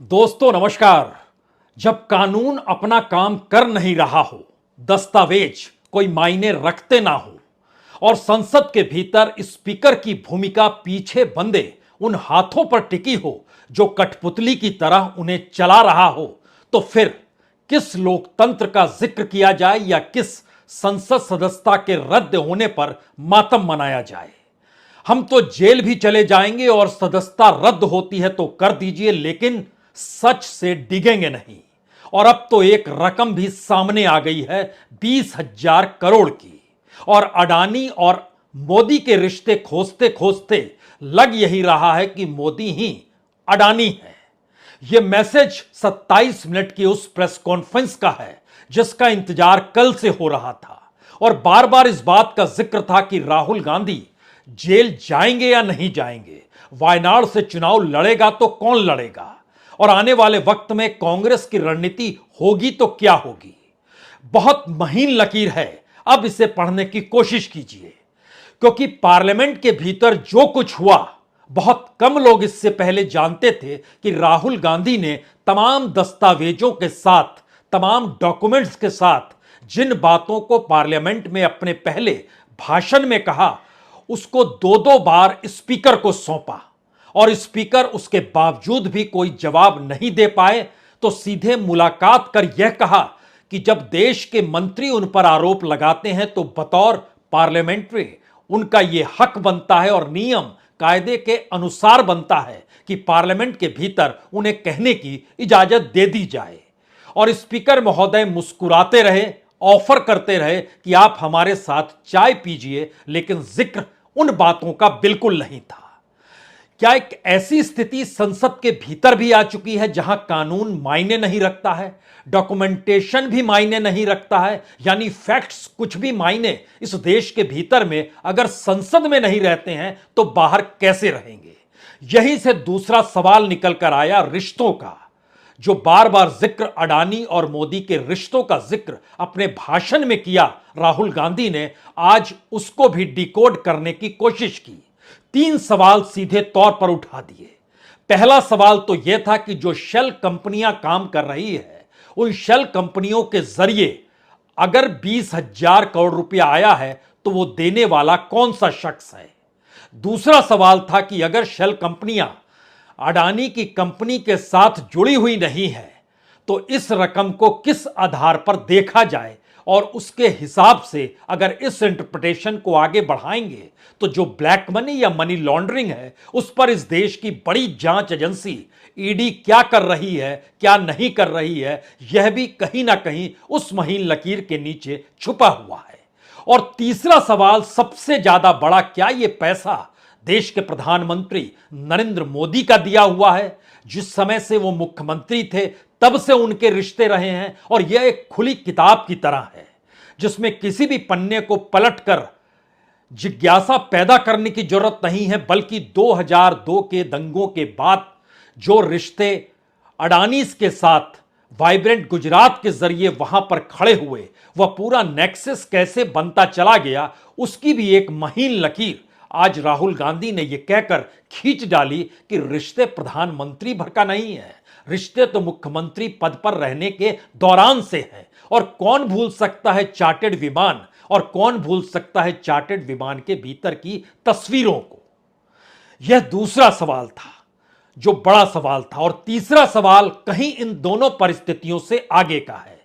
दोस्तों नमस्कार। जब कानून अपना काम कर नहीं रहा हो, दस्तावेज कोई मायने रखते ना हो और संसद के भीतर स्पीकर की भूमिका पीछे बंधे उन हाथों पर टिकी हो जो कठपुतली की तरह उन्हें चला रहा हो, तो फिर किस लोकतंत्र का जिक्र किया जाए या किस संसद सदस्यता के रद्द होने पर मातम मनाया जाए। हम तो जेल भी चले जाएंगे और सदस्यता रद्द होती है तो कर दीजिए, लेकिन सच से डिगेंगे नहीं। और अब तो एक रकम भी सामने आ गई है, 20,000 करोड़ की। और अडानी और मोदी के रिश्ते खोजते खोजते लग यही रहा है कि मोदी ही अडानी है। यह मैसेज 27 मिनट की उस प्रेस कॉन्फ्रेंस का है जिसका इंतजार कल से हो रहा था और बार बार इस बात का जिक्र था कि राहुल गांधी जेल जाएंगे या नहीं जाएंगे, वायनाड से चुनाव लड़ेगा तो कौन लड़ेगा, और आने वाले वक्त में कांग्रेस की रणनीति होगी तो क्या होगी। बहुत महीन लकीर है, अब इसे पढ़ने की कोशिश कीजिए, क्योंकि पार्लियामेंट के भीतर जो कुछ हुआ बहुत कम लोग इससे पहले जानते थे कि राहुल गांधी ने तमाम दस्तावेजों के साथ, तमाम डॉक्यूमेंट्स के साथ जिन बातों को पार्लियामेंट में अपने पहले भाषण में कहा, उसको दो दो बार स्पीकर को सौंपा और स्पीकर उसके बावजूद भी कोई जवाब नहीं दे पाए तो सीधे मुलाकात कर यह कहा कि जब देश के मंत्री उन पर आरोप लगाते हैं तो बतौर पार्लियामेंट्री उनका यह हक बनता है और नियम कायदे के अनुसार बनता है कि पार्लियामेंट के भीतर उन्हें कहने की इजाजत दे दी जाए। और स्पीकर महोदय मुस्कुराते रहे, ऑफर करते रहे कि आप हमारे साथ चाय पीजिए, लेकिन जिक्र उन बातों का बिल्कुल नहीं था। क्या एक ऐसी स्थिति संसद के भीतर भी आ चुकी है जहां कानून मायने नहीं रखता है, डॉक्यूमेंटेशन भी मायने नहीं रखता है, यानी फैक्ट्स कुछ भी मायने इस देश के भीतर में अगर संसद में नहीं रहते हैं तो बाहर कैसे रहेंगे। यहीं से दूसरा सवाल निकल कर आया रिश्तों का। जो बार बार जिक्र अडानी और मोदी के रिश्तों का जिक्र अपने भाषण में किया राहुल गांधी ने, आज उसको भी डिकोड करने की कोशिश की। 3 सवाल सीधे तौर पर उठा दिए। पहला सवाल तो यह था कि जो शेल कंपनियां काम कर रही है, उन शेल कंपनियों के जरिए अगर 20,000 करोड़ रुपया आया है तो वो देने वाला कौन सा शख्स है। दूसरा सवाल था कि अगर शेल कंपनियां अडानी की कंपनी के साथ जुड़ी हुई नहीं है तो इस रकम को किस आधार पर देखा जाए, और उसके हिसाब से अगर इस इंटरप्रिटेशन को आगे बढ़ाएंगे तो जो ब्लैक मनी या मनी लॉन्ड्रिंग है उस पर इस देश की बड़ी जांच एजेंसी ईडी क्या कर रही है, क्या नहीं कर रही है, यह भी कहीं ना कहीं उस महीन लकीर के नीचे छुपा हुआ है। और तीसरा सवाल सबसे ज्यादा बड़ा, क्या यह पैसा देश के प्रधानमंत्री नरेंद्र मोदी का दिया हुआ है? जिस समय से वो मुख्यमंत्री थे तब से उनके रिश्ते रहे हैं और यह एक खुली किताब की तरह है जिसमें किसी भी पन्ने को पलटकर जिज्ञासा पैदा करने की जरूरत नहीं है, बल्कि 2002 के दंगों के बाद जो रिश्ते अडानी के साथ वाइब्रेंट गुजरात के जरिए वहां पर खड़े हुए, वह पूरा नेक्सस कैसे बनता चला गया, उसकी भी एक महीन लकीर आज राहुल गांधी ने यह कहकर खींच डाली कि रिश्ते प्रधानमंत्री भर का नहीं है, रिश्ते तो मुख्यमंत्री पद पर रहने के दौरान से हैं। और कौन भूल सकता है चार्टेड विमान, और कौन भूल सकता है चार्टेड विमान के भीतर की तस्वीरों को। यह दूसरा सवाल था जो बड़ा सवाल था। और तीसरा सवाल कहीं इन दोनों परिस्थितियों से आगे का है।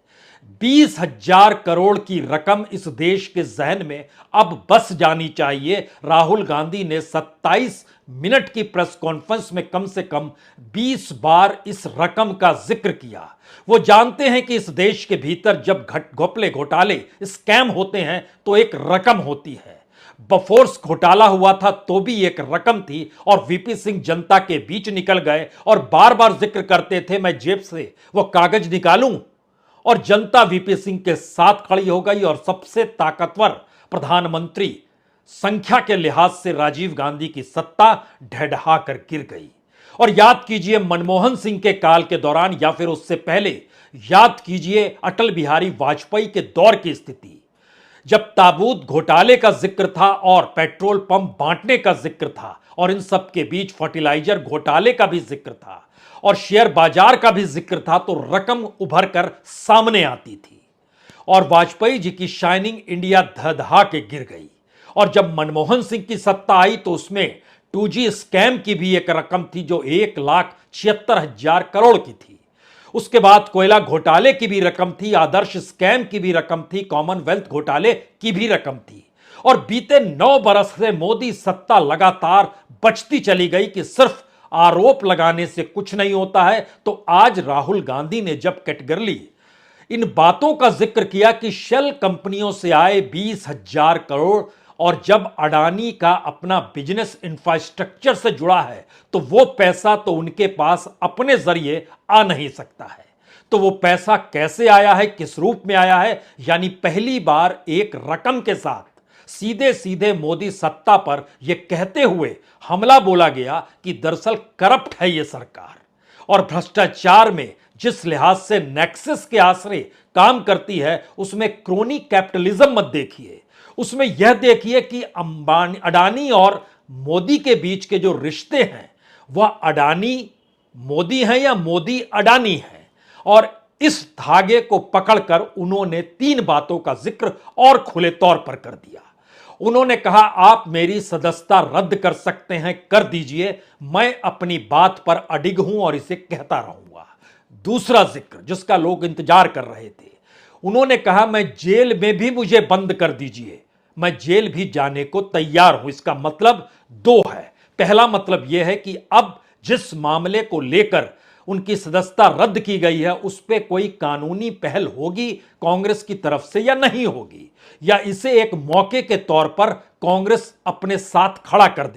20,000 करोड़ की रकम इस देश के जहन में अब बस जानी चाहिए। राहुल गांधी ने 27 मिनट की प्रेस कॉन्फ्रेंस में कम से कम 20 बार इस रकम का जिक्र किया। वो जानते हैं कि इस देश के भीतर जब घोपले घोटाले स्कैम होते हैं तो एक रकम होती है। बफोर्स घोटाला हुआ था तो भी एक रकम थी और वीपी सिंह जनता के बीच निकल गए और बार बार जिक्र करते थे मैं जेब से वो कागज निकालूं, और जनता वीपी सिंह के साथ खड़ी हो गई और सबसे ताकतवर प्रधानमंत्री संख्या के लिहाज से राजीव गांधी की सत्ता ढहढहा कर गिर गई। और याद कीजिए मनमोहन सिंह के काल के दौरान या फिर उससे पहले याद कीजिए अटल बिहारी वाजपेयी के दौर की स्थिति, जब ताबूत घोटाले का जिक्र था और पेट्रोल पंप बांटने का जिक्र था और इन सब के बीच फर्टिलाइजर घोटाले का भी जिक्र था। और शेयर बाजार का भी जिक्र था तो रकम उभर कर सामने आती थी और वाजपेयी जी की शाइनिंग इंडिया धधा के गिर गई। और जब मनमोहन सिंह की सत्ता आई तो उसमें 2G स्कैम की भी एक रकम थी जो 1,76,000 करोड़ की थी। उसके बाद कोयला घोटाले की भी रकम थी, आदर्श स्कैम की भी रकम थी, कॉमनवेल्थ घोटाले की भी रकम थी। और बीते 9 बरस से मोदी सत्ता लगातार बचती चली गई कि सिर्फ आरोप लगाने से कुछ नहीं होता है। तो आज राहुल गांधी ने जब कैटेगरी इन बातों का जिक्र किया कि शेल कंपनियों से आए 20,000 करोड़ और जब अडानी का अपना बिजनेस इंफ्रास्ट्रक्चर से जुड़ा है तो वो पैसा तो उनके पास अपने जरिए आ नहीं सकता है। तो वो पैसा कैसे आया है, किस रूप में आया है, यानी पहली बार एक रकम के साथ सीधे सीधे मोदी सत्ता पर यह कहते हुए हमला बोला गया कि दरअसल करप्ट है यह सरकार और भ्रष्टाचार में जिस लिहाज से नेक्सस के आश्रय काम करती है उसमें क्रोनी कैपिटलिज्म मत देखिए, उसमें यह देखिए कि अंबानी अडानी और मोदी के बीच के जो रिश्ते हैं वह अडानी मोदी हैं या मोदी अडानी हैं। और इस धागे को पकड़कर उन्होंने 3 बातों का जिक्र और खुले तौर पर कर दिया। उन्होंने कहा आप मेरी सदस्यता रद्द कर सकते हैं, कर दीजिए, मैं अपनी बात पर अडिग हूं और इसे कहता रहूंगा। दूसरा जिक्र जिसका लोग इंतजार कर रहे थे, उन्होंने कहा मैं जेल में भी मुझे बंद कर दीजिए, मैं जेल भी जाने को तैयार हूं। इसका मतलब 2 है। पहला मतलब यह है कि अब जिस मामले को लेकर उनकी सदस्यता रद्द की गई है उस पर कोई कानूनी पहल होगी कांग्रेस की तरफ से या नहीं होगी, या इसे एक मौके के तौर पर कांग्रेस अपने साथ खड़ा कर दे।